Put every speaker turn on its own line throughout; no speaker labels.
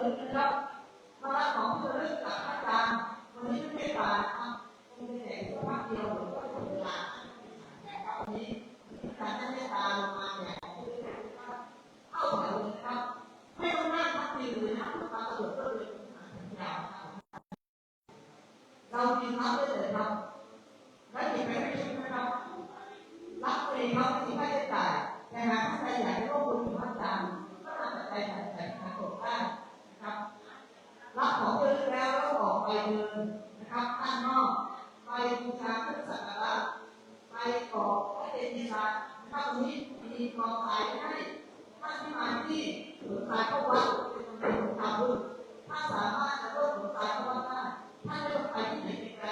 ลึกนะครับมารับของที่ระลึกจากอาจารย์วันนี้ไม่ได้มาคงเป็นแต่ภาพเดียวหรือว่าเวลาวันนี้การได้ตาลงมาเนี่ยเข้าแถวเลยนะครับไม่ต้องนั่งทับทีเลยนะทุกการกระโดดก็เลยเรากินรับได้เลยครับและหยิบไปไม่ใช่ไหมครับรับฟรีครับไม่มีค่าใช้จ่ายแต่หากท่านใดอยากจะร่วมบุญกับอาจารย์ก็นำปัจจัยใส่กระโดดได้นะครับรับของเยอะแล้วก็ออกไปเดินนะครับข้างนอกไปบูชาเครื่องสักการะไปขอพระเจดีย์นะครับวันนี้มีกองถ่ายให้ท่านที่มาที่สวนสายเข้าวัดเป็นคนทำบุญถ้าสามารถจะร่วมสวนสายเข้าวัดได้ท่านไม่ต้องไปที่ไหนไกล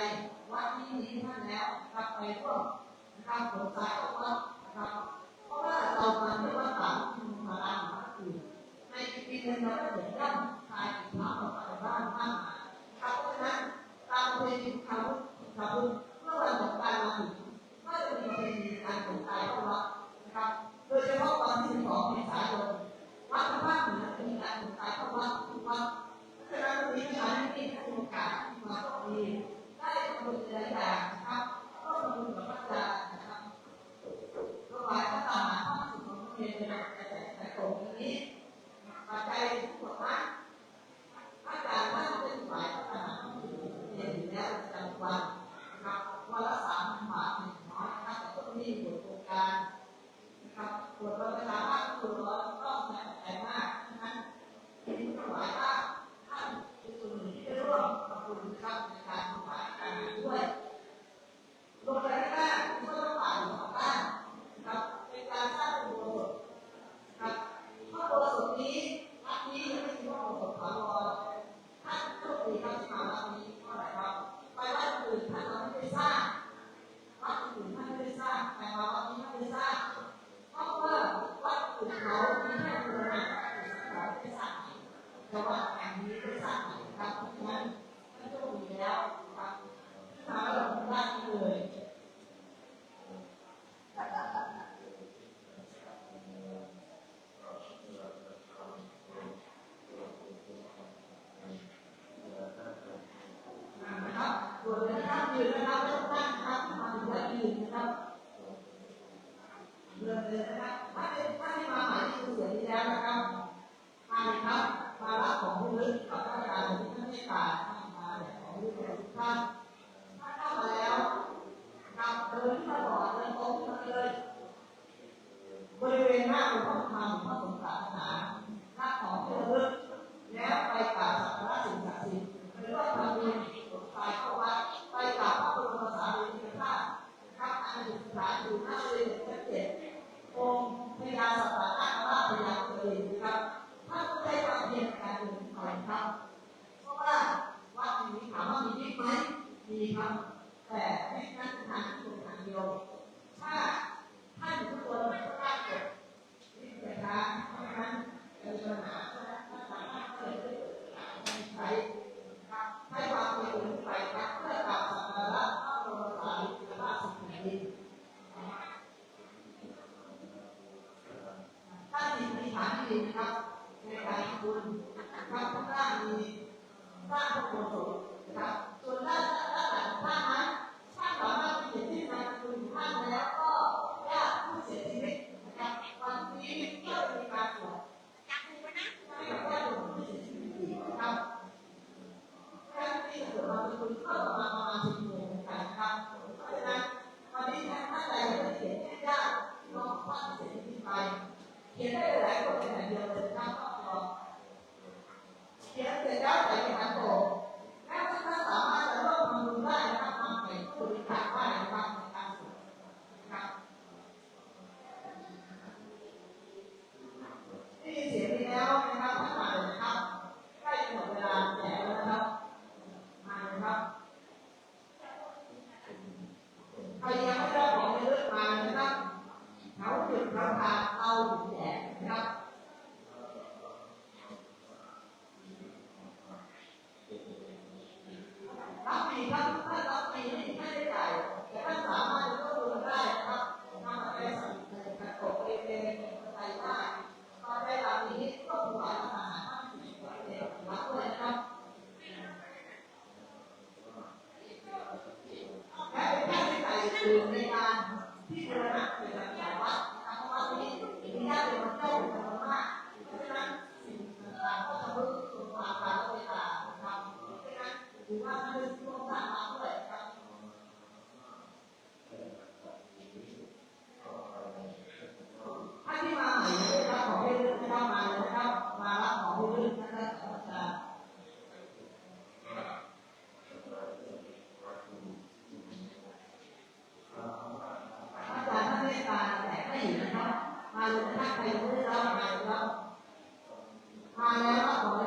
วัดนี้มีท่านแล้วนะครับไปร่วมนะครับสวนสายเข้าวัดนะครับเพราะว่าเรามาที่วัดป่ามาล้างมาคืนในปีนึงเราได้เหมือนย่ำทายอีกครั้งออกมาบ้านมากมายครับเพราะฉะนั้นตามประเพณีเขาทำบุญเมื่อวันสงกรานต์มาถึงก็จะมีประเพณีการสงกรานต์เข้าวัดนะครับโดยเฉพาะวันที่12 เมษายนวัดพระธาตุเหนือจะมีการสงกรานต์เข้าวัดทุกวันเพราะฉะนั้นวันนี้ที่มาที่นี่มีโอกาสที่มาก็ดีได้ทำบุญหลายอย่างนะครับก็ทำบุญกับพระอาจารย์นะครับถวายพระทหารพระสุขของพระเนรแต่ตรงนี้ปัจจัยทุกคนนะอาจารย์ท่านเป็นฝ่ายพัฒนาเรียนอยู่แล้วประจำวันนะครับวันละ3,000 บาทน้อยนะครับแต่ก็มีบทโครงการนะครับบทประชาภาคส่วนร้อยต้องใช้ปัจจัยมากฉะนั้นมีถวายว่าท่านเป็นส่วนหนึ่งที่ได้ร่วมทำบุญนะครับในการถวายอาหารด้วยลงไปแรกๆก็ต้องผ่านอยู่ของบ้านนะครับเป็นการสร้างอุโบสถครับพระอุโบสถนี้วัดนี้ยังไม่ใช่ว่าอุโบสถถาวรท่านโชคดีครับที่มาวัดนี้เพราะอะไรครับไปวัดอื่นท่านเราไม่ได้สร้างวัดอื่นท่านไม่ได้สร้างแต่มาวัดนี้ท่านได้สร้างเพราะว่าวัดอื่นเขามีแค่บูรณะเขาไม่ได้สร้างแต่ว่าแห่งนี้ได้สร้างใหม่ครับเพราะฉะนั้นท่านโชคดีแล้วครับที่มาเราได้เลยนะครับส่วนนะครับยืนนะครับไม่ต้องนั่งครับมาถึงแล้วยืนนะครับเดินเลยนะครับถ้าที่มาใหม่ที่เสียดีแล้วนะครับมาเลยครับมารับของที่ลึกกับพระอาจารย์ที่ท่านให้การมาเนี่ยของที่ลึกทุกท่านถ้าเข้ามาแล้วครับเดินขึ้นมาก่อนเดินตรงขึ้นมาเลยบริเวณหน้าองค์พระธรรมพระสงฆ์ศาสนาหน้าของที่ลึกแล้วไปกราบสักการะสิ่งศักดิ์สิทธิ์หรือว่าทำบุญไปเข้าวัดไปกราบพระบรมสารีริกธาตุครับอันนี้สถานอยู่หน้าเลยชั้น7องค์พญาสัตตนาคราชพญาเกษตรครับท่านก็ได้ปรับเปลี่ยนการเดินไปครับเพราะว่าวัดนี้ถามว่ามีลิฟต์ไหมมีครับแต่ลิฟต์นั้นทางที่ทางเดียวถ้าท่านอยู่ทุกคนก็ได้กดลิฟต์ไปทางเพราะฉะนั้นจะมีปัญหาถ้าสามารถเปิดได้ใช้ให้ความเป็นอยู่ไปครับเพื่อกราบสักการะพระบรมสารีริกธาตุสิบแผ่นดินท่านมีฐานที่ดีนะครับในการทำบุญครับข้างล่างมีสร้างพระโบสถ์นะครับส่วนด้านหลังท่านนั้นท่านสามารถเขียนที่นามสกุลท่านแล้วก็ญาติผู้เสียชีวิตนะครับวันนี้ก็มีการสวดให้กับญาติผู้เสียชีวิตอีกนะครับท่านที่สวดนามสกุลก็ประมาณ10 โมงกันนะครับเพราะฉะนั้นวันนี้ท่านใดที่เขียนให้ญาติน้องท่านเสียชีวิตไปเขียนได้หลายคนในเดียวเลยนะครับก็เขียนเสร็จแล้วใส่ในขันโตแล้วท่านสามารถจะร่วมทำ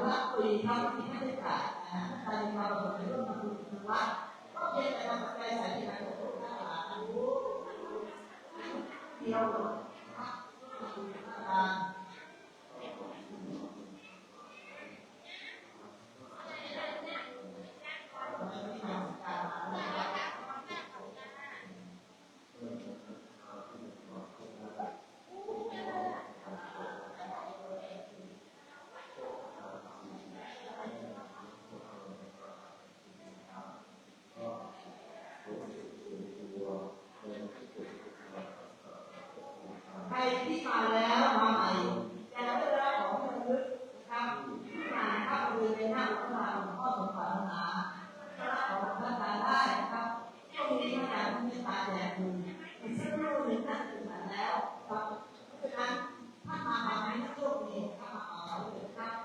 รับฟรีครับไม่มีค่าใช้จ่ายนะถ้าใครมีความประสงค์ในเรื่องทำบุญทำวัดก็เพียงแต่นำปัจจัยใส่ในกระปุกหน้าหลานเดียวใครที่มาแล้วมาใหม่แต่ไม่ได้รับของที่ระลึกนะครับที่งานเข้าบริเวณหน้าหลวงพ่อสมปรารถนาก็รับของท่านอาจารย์ได้นะครับช่วงนี้ท่านอาจารย์มีตาแจกอยู่อีกสักครู่หนึ่งท่านถึงมาแล้วครับเพราะฉะนั้นท่านมาใหม่ในช่วงนี้ครับมาเอาเลยครับ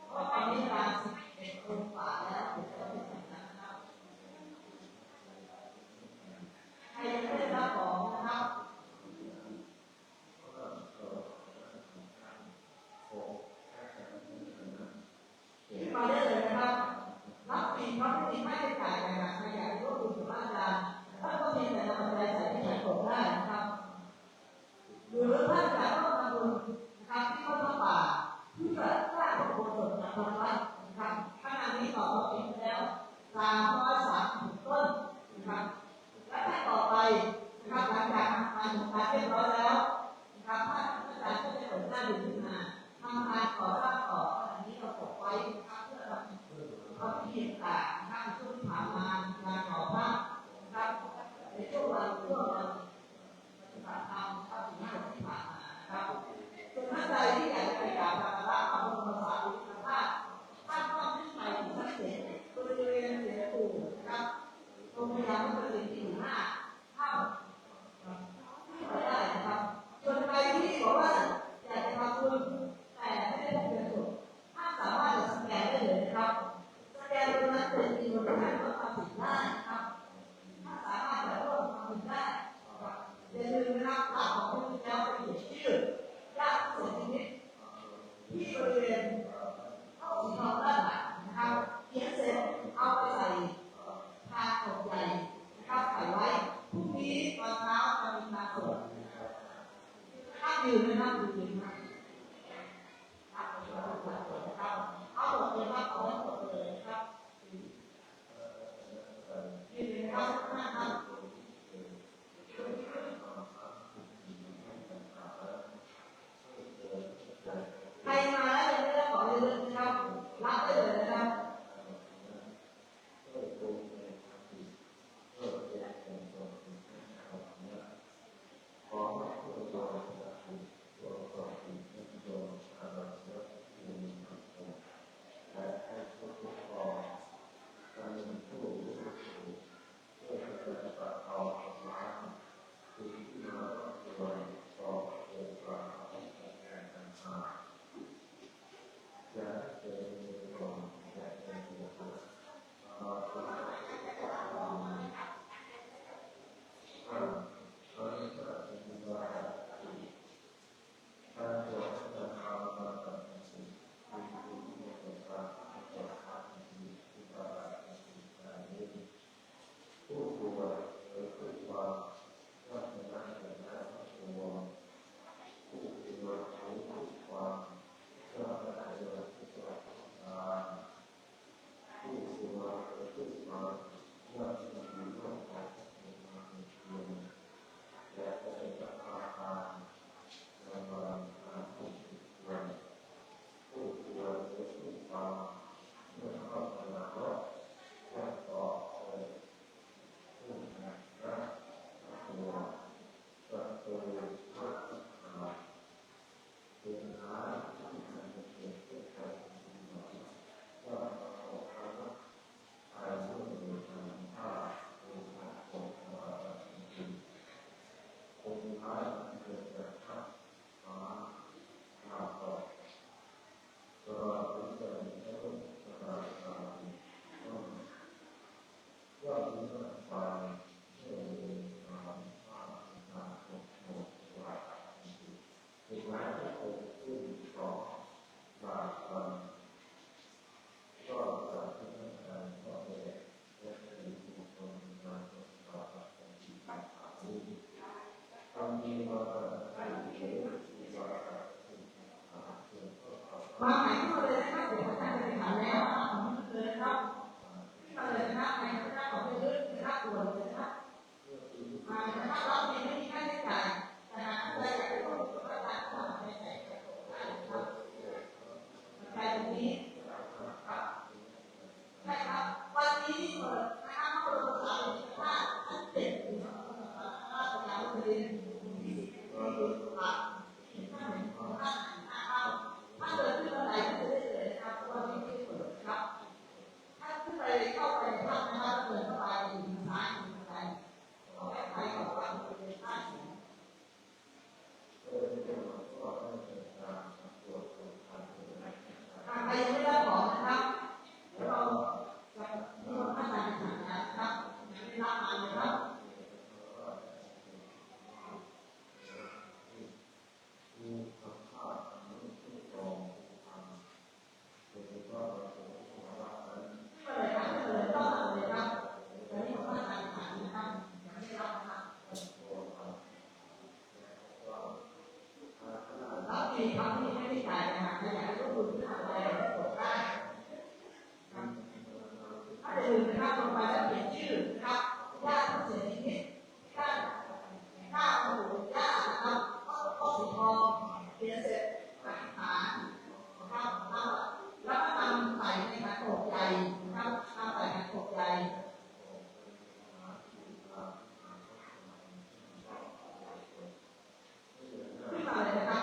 เพราะตอนนี้เวลา11 โมงกว่าแล้วเดี๋ยวจะไปถึงนะครับใครยังไม่ได้รับของนะครับมาได้เลยนะครับรับฟรีครับไม่มีค่าใช้จ่ายอะไรนะใครอยากร่วมบุญกับอาจารย์ท่านก็เพียงแต่นำปัจจัยใส่ที่ฉันบอกได้นะครับหรือท่านอยากร่วมทำบุญนะครับที่วัดพระป่าเพื่อสร้างอุโบสถจากทางวัดนะครับขณะนี้ต่อมาเป็นแล้ว330 ต้นนะครับและถ้าต่อไปนะครับหลังจากทำการจัดการเรียบร้อยแล้วนะครับท่านอาจารย์ก็จะเปิดหน้าดูขึ้นมาทำการก่อสร้างต่อขณะนี้เราตกไว้นะครับเพื่อเราที่เห็นต่างนะครับช่วงที่ผ่านมาการก่อสร้างนะครับในช่วงวันปฏิบัติธรรมครับถึง5 วันที่ผ่านมานะครับส่วนท่านใดที่อยากจะไปกราบสักการะพระบรมสารีริกธาตุท่านต้องขึ้นไปที่ชั้น7บริเวณเสนาปู่นะครับโรงพยาบาลพระประสิทธิ์ที่อยู่หน้าถ้ำไปได้นะครับส่วนใครที่บอกว่าอยากจะทำบุญแต่ไม่ได้พกเงินสดท่านสามารถจะสแกนได้เลยนะครับสแกนตรงนั้นจะมีบริการลดภาษีได้นะครับท่านสามารถจะร่วมทำบุญได้อย่าลืมนะครับหลักของพระพุทธเจ้าเป็นชื่อญาติผู้เสียชีวิตที่บริเวณห้องสีทองด้านหลังนะครับเขียนเสร็จเอาไปใส่ทางขนใหญ่นะครับใส่ไว้พรุ่งนี้ตอนเช้าจะมีการสวดถ้ายืนนะครับยืนนะครับเอาหมดเลยครับเอาให้หมดเลยนะครับยืนนะครับนะครับใครมาแล้วยังไม่ได้ขอเลยนะครับรับได้เลยนะครับ มาใหม่ขึ้นมาเลยนะครับเดี๋ยวอาจารย์จะไปถามแล้วของมันเลยนะครับขึ้นมาเลยนะครับในคณะของเรื่องคณะตัวเลยนะครับมานะครับเราไม่มีค่าใช้จ่ายนะครับเราอยากให้คนทุกประการทำใช้จ่ายนะครับใช้ตรงนี้ใช่ครับวันนี้ที่เปิดนะครับเขาเปิดภาษาอังกฤษว่าอันเด็ดภาษาอังกฤษครับถ้าเกิดขึ้นมาไหนก็จะได้เลยนะครับเพราะว่าไม่ได้เปิดครับถ้าขึ้นไปเข้าไปในถ้ำนะครับเปิดเข้าไปอยู่ซ้ายอยู่ซ้ายเอาไปใครบอกว่ามันเป็นท่าสูงใครยังไม่ได้ของนะครับเราจะมีท่านใดสั่งนะครับยังไม่รับมาเลยครับที่เขาที่ไม่ได้จ่ายนะขยายก็คุณทำอะไรกดได้ถ้าจะดูนะครับลงไปแล้วเขียนชื่อนะครับญาติผู้เสียชีวิตญาติหน้าหมู่ญาตินะครับข้อสีทองเขียนเสร็จอธิษฐานนะครับแล้วก็นำใส่ในขันโตกใหญ่นะครับนำใส่ขันโตกใหญ่ขึ้นมาเลยนะครับ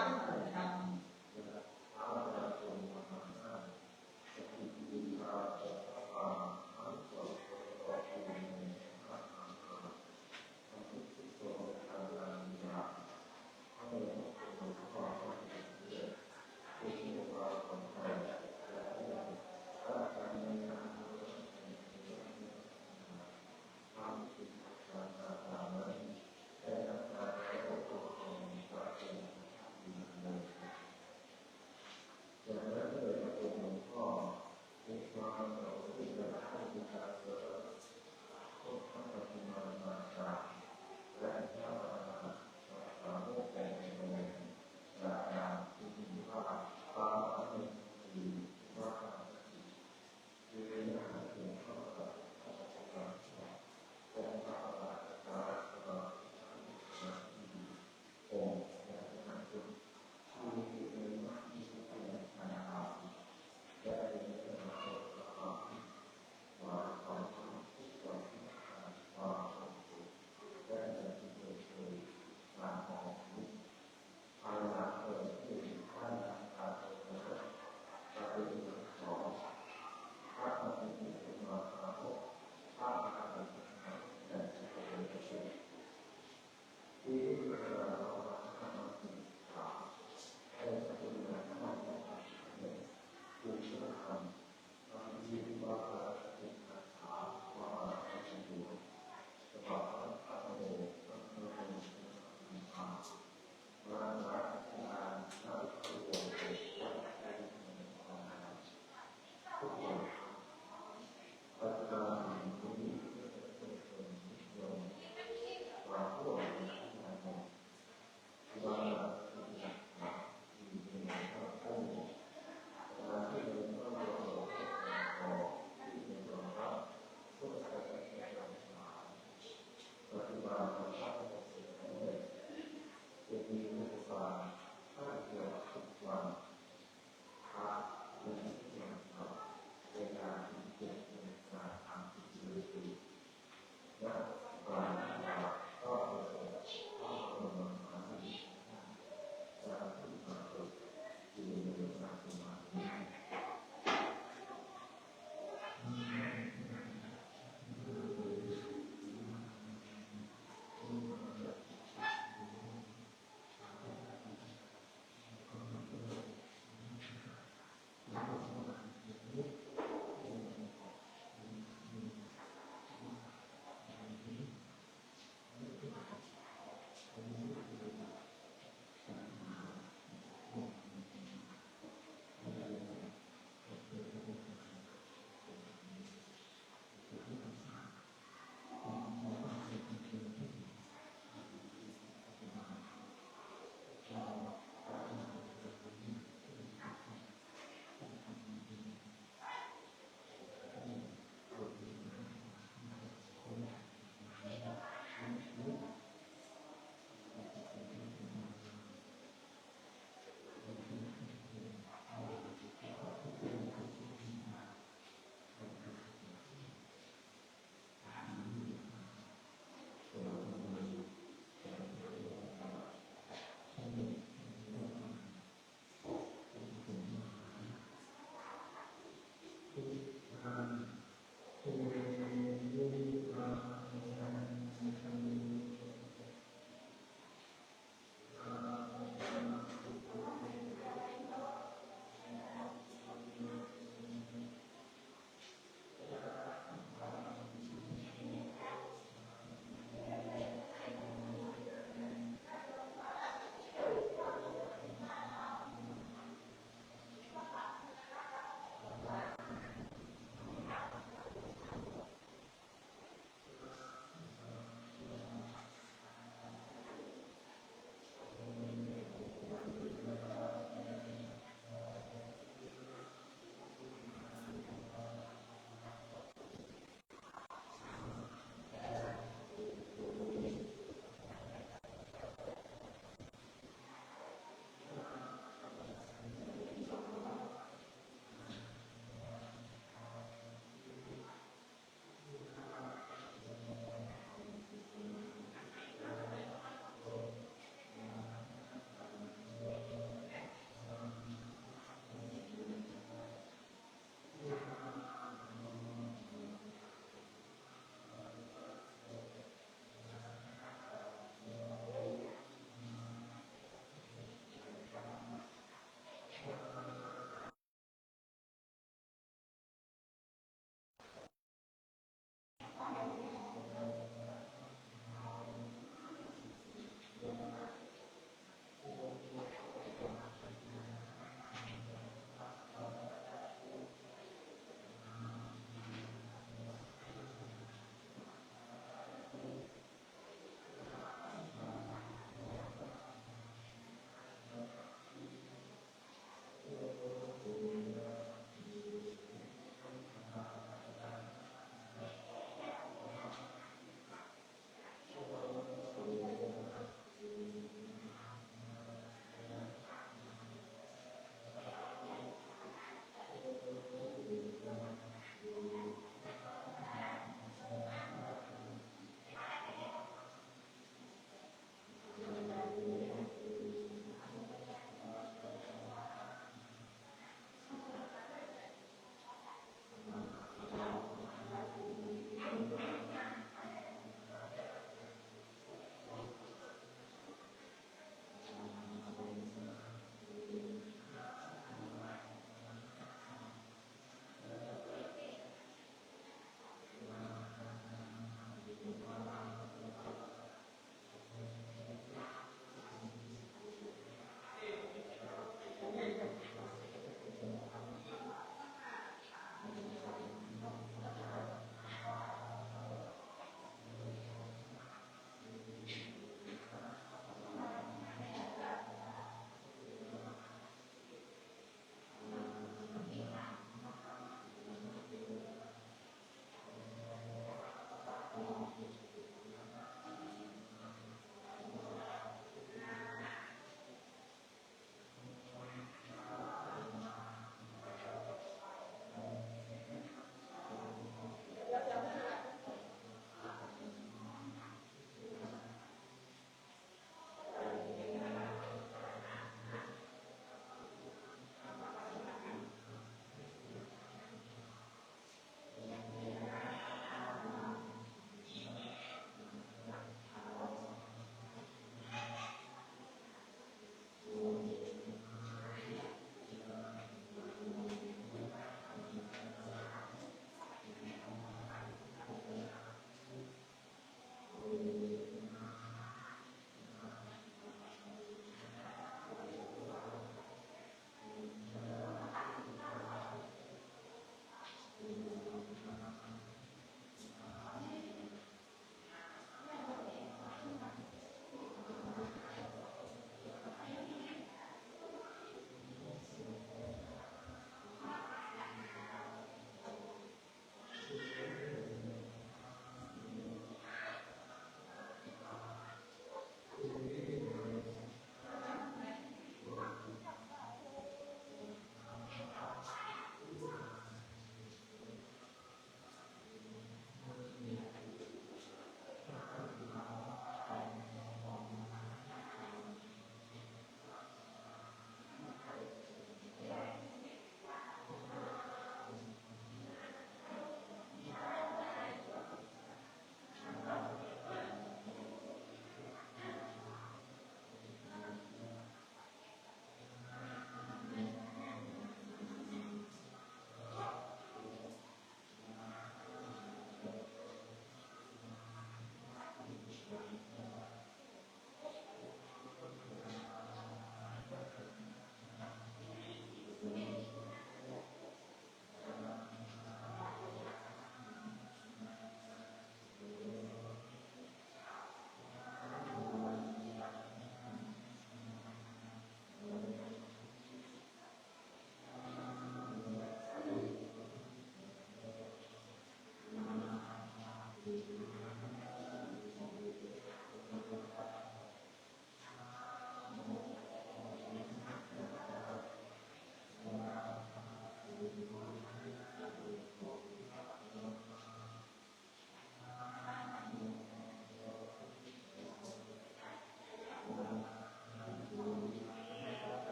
เ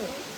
นุก